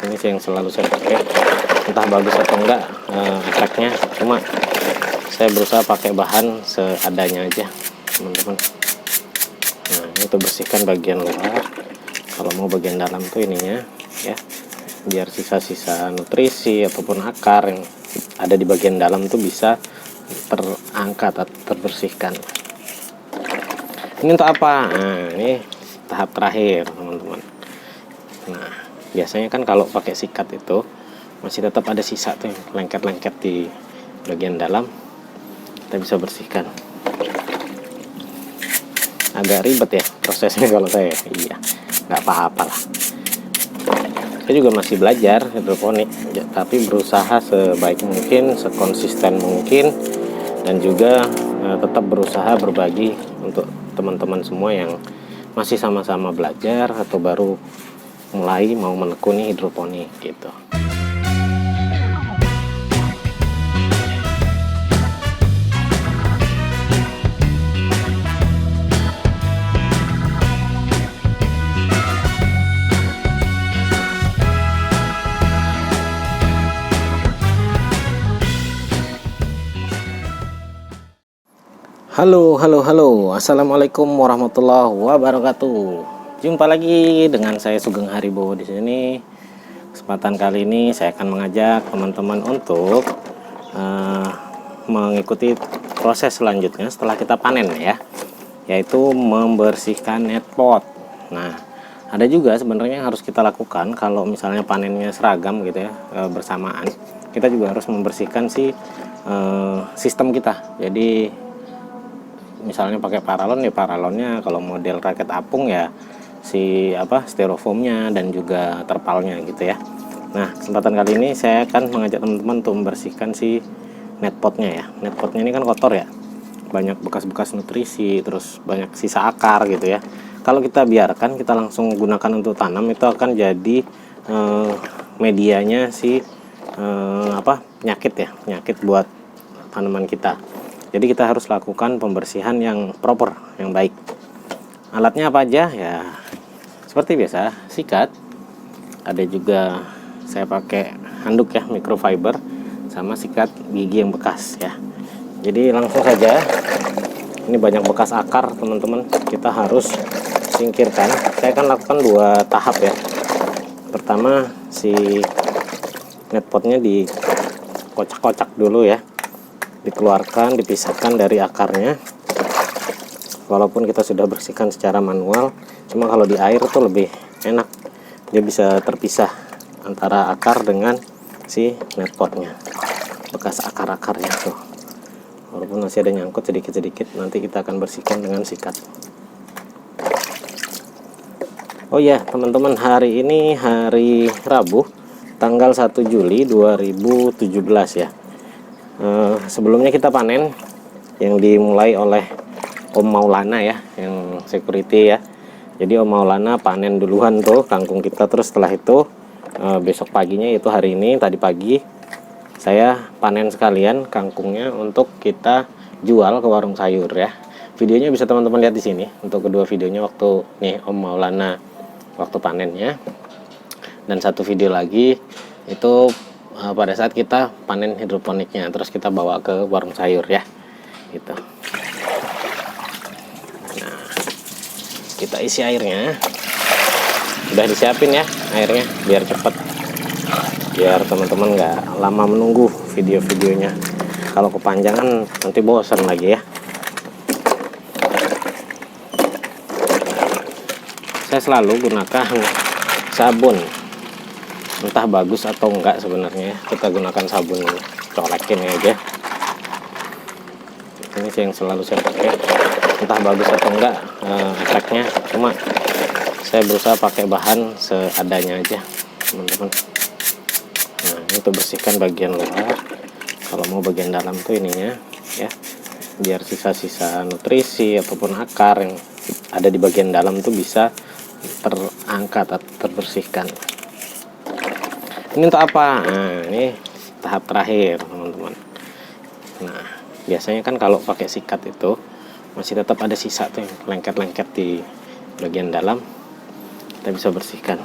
Ini sih yang selalu saya pakai, entah bagus atau enggak efeknya, cuma saya berusaha pakai bahan seadanya aja teman-teman. Nah ini untuk bersihkan bagian luar. Kalau mau bagian dalam tuh ininya ya, biar sisa-sisa nutrisi ataupun akar yang ada di bagian dalam tuh bisa terangkat atau terbersihkan. Ini untuk apa? Nah ini tahap terakhir teman-teman. Nah biasanya kan kalau pakai sikat itu masih tetap ada sisa tuh lengket-lengket di bagian dalam, kita bisa bersihkan. Agak ribet ya prosesnya kalau saya, iya nggak apa-apa lah. Saya juga masih belajar hidroponik, tapi berusaha sebaik mungkin, sekonsisten mungkin, dan juga tetap berusaha berbagi untuk teman-teman semua yang masih sama-sama belajar atau baru mulai mau menekuni hidroponik gitu. Halo, assalamualaikum warahmatullahi wabarakatuh. Jumpa lagi dengan saya Sugeng Haribo di sini. Kesempatan kali ini saya akan mengajak teman-teman untuk mengikuti proses selanjutnya setelah kita panen ya, yaitu membersihkan net pot. Nah, ada juga sebenarnya yang harus kita lakukan kalau misalnya panennya seragam gitu ya, bersamaan. Kita juga harus membersihkan sistem kita. Jadi misalnya pakai paralon ya paralonnya, kalau model raket apung ya styrofoamnya dan juga terpalnya gitu ya. Nah kesempatan kali ini saya akan mengajak teman-teman untuk membersihkan si net potnya ya. Net potnya ini kan kotor ya, banyak bekas-bekas nutrisi, terus banyak sisa akar gitu ya. Kalau kita biarkan, kita langsung gunakan untuk tanam, itu akan jadi medianya penyakit buat tanaman kita. Jadi kita harus lakukan pembersihan yang proper, yang baik. Alatnya apa aja ya? Seperti biasa, sikat. Ada juga saya pakai handuk ya, microfiber, sama sikat gigi yang bekas ya. Jadi langsung saja. Ini banyak bekas akar teman-teman, kita harus singkirkan. Saya akan lakukan 2 tahap ya. Pertama si net potnya dikocak-kocak dulu ya, dikeluarkan, dipisahkan dari akarnya. Walaupun kita sudah bersihkan secara manual, cuma kalau di air tuh lebih enak, dia bisa terpisah antara akar dengan si net potnya, bekas akar-akarnya tuh. Walaupun masih ada nyangkut sedikit-sedikit, nanti kita akan bersihkan dengan sikat. Oh ya teman-teman, hari ini hari Rabu tanggal 1 Juli 2017 ya. Sebelumnya kita panen yang dimulai oleh Om Maulana ya, yang security ya. Jadi Om Maulana panen duluan tuh kangkung kita, terus setelah itu besok paginya, yaitu hari ini tadi pagi, saya panen sekalian kangkungnya untuk kita jual ke warung sayur ya. Videonya bisa teman-teman lihat di sini untuk kedua videonya, waktu nih Om Maulana waktu panennya, dan satu video lagi itu pada saat kita panen hidroponiknya, terus kita bawa ke warung sayur ya gitu. Nah kita isi airnya, udah disiapin ya airnya biar cepet, biar teman-teman nggak lama menunggu video-videonya. Kalau kepanjangan nanti bosan lagi ya. Saya selalu gunakan sabun, entah bagus atau enggak sebenarnya, kita gunakan sabun colekin aja. Ini sih yang selalu saya pakai, entah bagus atau enggak efeknya, cuma saya berusaha pakai bahan seadanya aja teman-teman. Nah ini untuk bersihkan bagian luar. Kalau mau bagian dalam tuh ininya ya, biar sisa-sisa nutrisi ataupun akar yang ada di bagian dalam tuh bisa terangkat atau terbersihkan. Ini untuk apa? Nah ini tahap terakhir teman-teman. Nah biasanya kan kalau pakai sikat itu masih tetap ada sisa tuh lengket-lengket di bagian dalam, kita bisa bersihkan.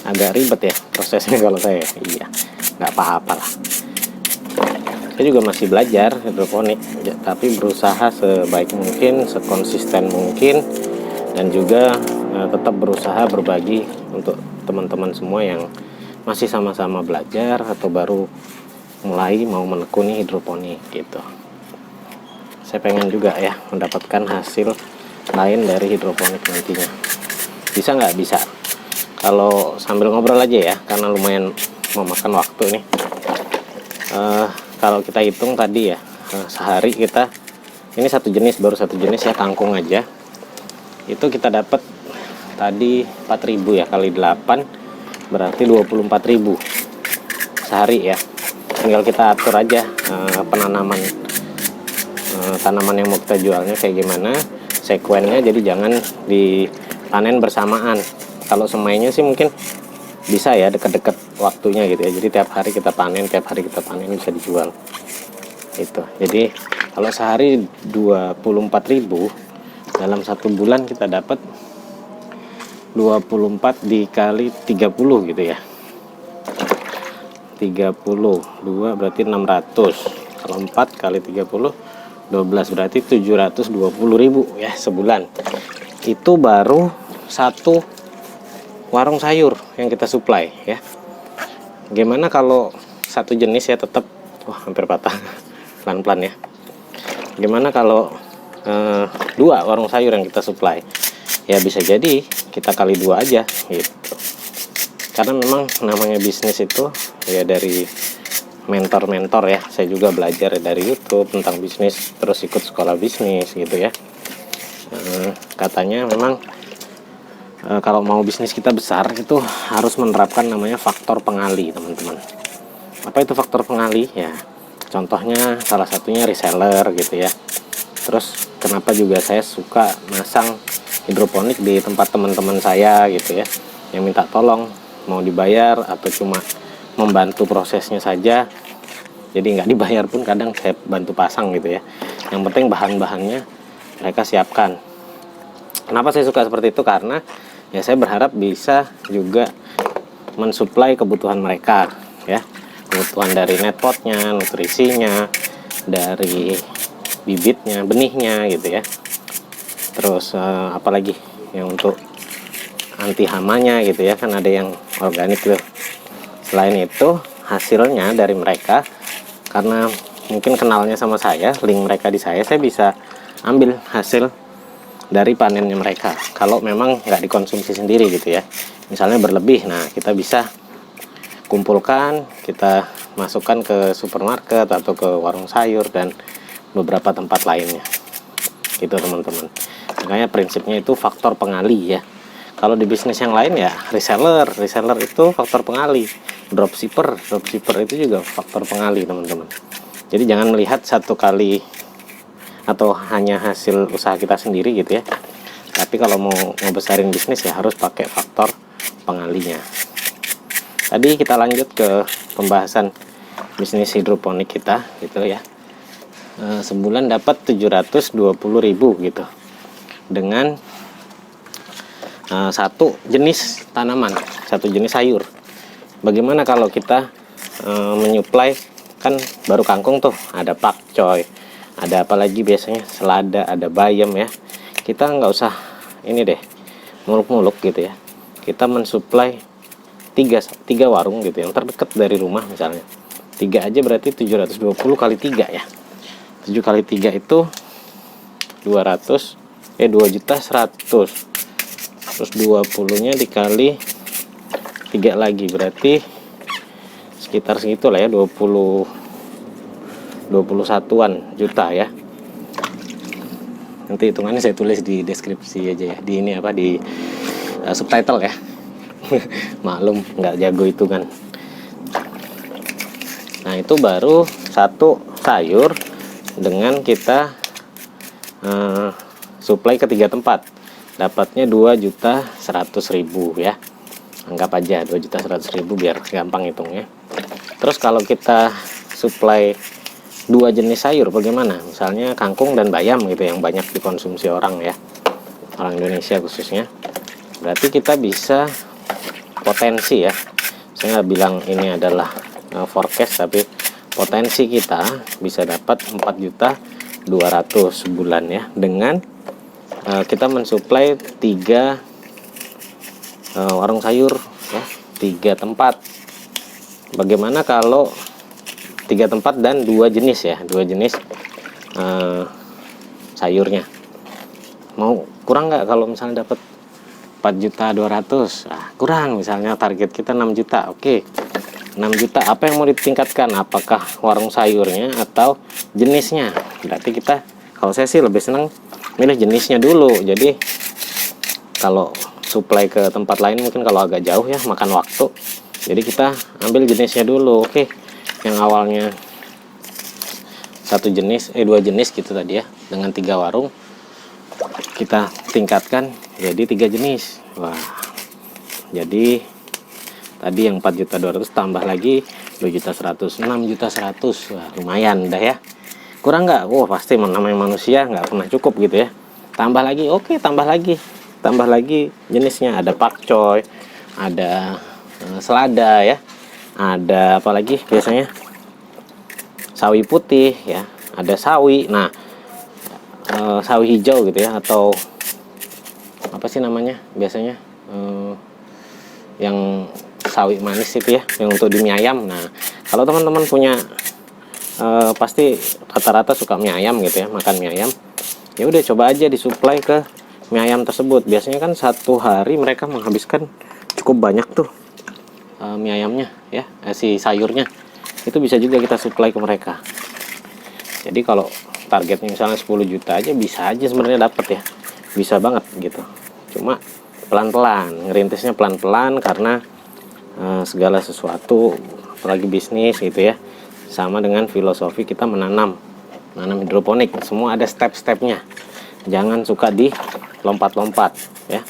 agak ribet ya prosesnya kalau saya. Iya, nggak apa-apa lah. Saya juga masih belajar hidroponik, tapi berusaha sebaik mungkin, sekonsisten mungkin, dan juga tetap berusaha berbagi untuk teman-teman semua yang masih sama-sama belajar atau baru mulai mau menekuni hidroponik gitu. Saya pengen juga ya mendapatkan hasil lain dari hidroponik nantinya. Bisa nggak? Bisa. Kalau sambil ngobrol aja ya, karena lumayan memakan waktu nih. Kalau kita hitung tadi ya, sehari kita ini satu jenis, baru satu jenis ya, kangkung aja. Itu kita dapat tadi 4.000 ya, kali 8 berarti 24.000 sehari ya. Tinggal kita atur aja penanaman tanaman yang mau kita jualnya kayak gimana, sekuennya, jadi jangan dipanen bersamaan. Kalau semainya sih mungkin bisa ya deket-deket waktunya gitu ya, jadi tiap hari kita panen bisa dijual itu. Jadi kalau sehari 24.000, dalam satu bulan kita dapat 24 dikali 30 gitu ya, 32 berarti 600, kalau 4 kali 30 12 berarti 720.000 ya sebulan. Itu baru satu warung sayur yang kita supply ya. Gimana kalau satu jenis ya, tetap hampir patah pelan-pelan ya. Gimana kalau dua warung sayur yang kita supply? Ya bisa jadi kita kali 2 aja gitu. Karena memang namanya bisnis itu ya dari mentor-mentor ya. Saya juga belajar dari YouTube tentang bisnis, terus ikut sekolah bisnis gitu ya. Katanya memang kalau mau bisnis kita besar itu harus menerapkan namanya faktor pengali, teman-teman. Apa itu faktor pengali? Ya contohnya salah satunya reseller gitu ya. Terus kenapa juga saya suka masang hidroponik di tempat teman-teman saya gitu ya, yang minta tolong mau dibayar atau cuma membantu prosesnya saja, jadi nggak dibayar pun kadang saya bantu pasang gitu ya. Yang penting bahan-bahannya mereka siapkan. Kenapa saya suka seperti itu? Karena ya saya berharap bisa juga mensuplai kebutuhan mereka ya, kebutuhan dari netpotnya, nutrisinya, dari bibitnya, benihnya gitu ya. Terus apalagi yang untuk anti hamanya gitu ya, kan ada yang organik tuh. Selain itu hasilnya dari mereka, karena mungkin kenalnya sama saya, link mereka di saya bisa ambil hasil dari panennya mereka. Kalau memang nggak dikonsumsi sendiri gitu ya, misalnya berlebih, nah kita bisa kumpulkan, kita masukkan ke supermarket atau ke warung sayur dan beberapa tempat lainnya gitu teman-teman. Makanya prinsipnya itu faktor pengali ya. Kalau di bisnis yang lain ya reseller itu faktor pengali, dropshipper itu juga faktor pengali teman-teman. Jadi jangan melihat satu kali atau hanya hasil usaha kita sendiri gitu ya, tapi kalau mau ngebesarin bisnis ya harus pakai faktor pengalinya. Tadi kita lanjut ke pembahasan bisnis hidroponik kita gitu ya. Sebulan dapat 720.000 gitu dengan satu jenis tanaman, satu jenis sayur. Bagaimana kalau kita menyuplai, kan baru kangkung tuh, ada pakcoy, ada apa lagi biasanya, selada, ada bayam ya. Kita nggak usah ini deh muluk-muluk gitu ya, kita mensuplai tiga warung gitu yang terdekat dari rumah. Misalnya 3 aja berarti 720 kali 3 ya, 7 kali 3 itu 2.100.000, terus 20 nya dikali 3 lagi berarti sekitar segitu lah ya, 21-an juta ya. Nanti hitungannya saya tulis di deskripsi aja ya, di ini apa, di subtitle ya. Maklum nggak jago hitungan. Nah itu baru satu sayur dengan kita supply ke 3 tempat, dapatnya 2.100.000 ya. Anggap aja 2.100.000 biar gampang hitungnya. Terus kalau kita supply 2 jenis sayur bagaimana? Misalnya kangkung dan bayam gitu yang banyak dikonsumsi orang ya, orang Indonesia khususnya. Berarti kita bisa potensi ya, saya nggak bilang ini adalah forecast, tapi potensi kita bisa dapat 4.200.000 sebulan ya, dengan kita mensuplai 3 warung sayur ya, 3 tempat. Bagaimana kalau 3 tempat dan 2 jenis ya, 2 jenis sayurnya? Mau kurang nggak kalau misalnya dapat 4.200.000? Kurang, misalnya target kita 6 juta. Oke, 6 juta, apa yang mau ditingkatkan? Apakah warung sayurnya atau jenisnya? Berarti kita, kalau saya sih lebih senang milih jenisnya dulu. Jadi kalau supply ke tempat lain mungkin kalau agak jauh ya, makan waktu. Jadi kita ambil jenisnya dulu. Oke, yang awalnya 2 jenis gitu tadi ya, dengan 3 warung, kita tingkatkan jadi 3 jenis. Wah, jadi tadi yang 4.200.000 tambah lagi 2.100.000, 6.100.000. Wah, lumayan dah ya. Kurang nggak? Wah, pasti namanya manusia nggak pernah cukup gitu ya. Tambah lagi, oke, tambah lagi jenisnya. Ada pakcoy, ada selada ya, ada apa lagi biasanya, sawi putih ya, ada sawi. Nah, sawi hijau gitu ya, atau apa sih namanya biasanya, yang sawi manis itu ya, yang untuk di mie ayam. Nah, kalau teman-teman punya pasti rata-rata suka mie ayam gitu ya, makan mie ayam, ya udah coba aja disuplai ke mie ayam tersebut. Biasanya kan satu hari mereka menghabiskan cukup banyak tuh mie ayamnya ya, si sayurnya itu bisa juga kita suplai ke mereka. Jadi kalau targetnya misalnya 10 juta aja bisa aja sebenarnya dapat ya, bisa banget gitu. Cuma pelan-pelan, ngerintisnya pelan-pelan, karena segala sesuatu apalagi bisnis gitu ya, sama dengan filosofi kita menanam hidroponik, semua ada step-stepnya. Jangan suka di lompat-lompat ya,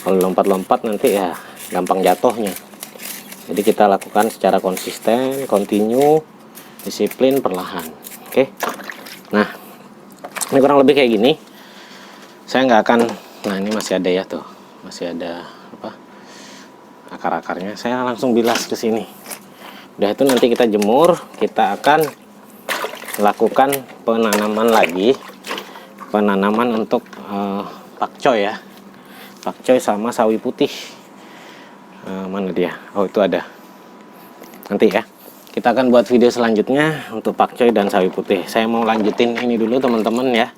kalau lompat-lompat nanti ya gampang jatuhnya. Jadi kita lakukan secara konsisten, continue, disiplin, perlahan. Oke. Nah, ini kurang lebih kayak gini. Saya nggak akan, nah ini masih ada ya tuh, masih ada apa, akar-akarnya. Saya langsung bilas ke sini. Udah itu nanti kita jemur, kita akan lakukan penanaman lagi, penanaman untuk pakcoy ya, pakcoy sama sawi putih. Mana dia? Oh, itu ada. Nanti ya, kita akan buat video selanjutnya untuk pakcoy dan sawi putih. Saya mau lanjutin ini dulu teman-teman ya.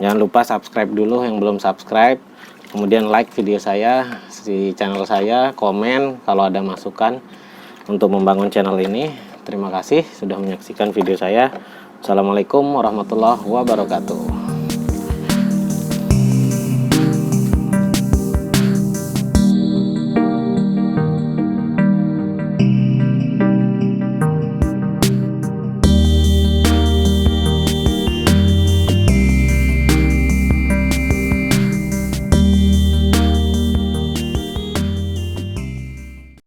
Jangan lupa subscribe dulu yang belum subscribe. Kemudian like video saya di channel saya, komen kalau ada masukan untuk membangun channel ini. Terima kasih sudah menyaksikan video saya. Assalamualaikum warahmatullahi wabarakatuh.